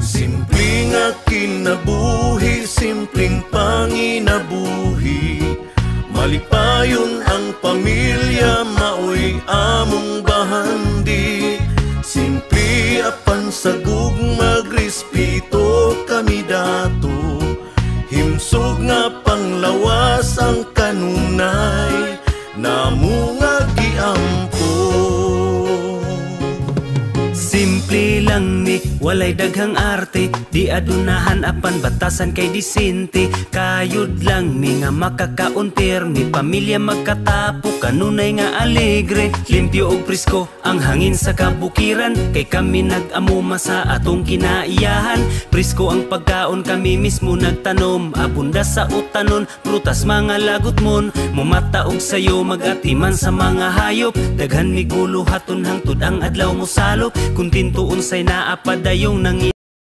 Simple nga kinabuhi, simpleng panginabuhi. Malipayon ang pamilya, maoy among bahandi. Simple apan sagug magrespeto kami dato. Himsog nga panglawas ang kanunay, namo nga giampo. Simple lang ni, walay daghang arte, di adunahan apan batasan kay disente. Kayod lang ni nga makakauntir, ni pamilya magkatapo, kanunay nga alegre. Limpyo og presko ang hangin sa kabukiran, kay kami nag-amuma sa atong kinaiyahan. Presko ang pagkaon, kami mismo nagtanom, abunda sa utanon, prutas mga lagot mon. Mumata og sayo, mag-atiman sa mga hayop, daghan migulo haton hangtod ang adlaw mo salop. Kung tintuon say naapadayong nangi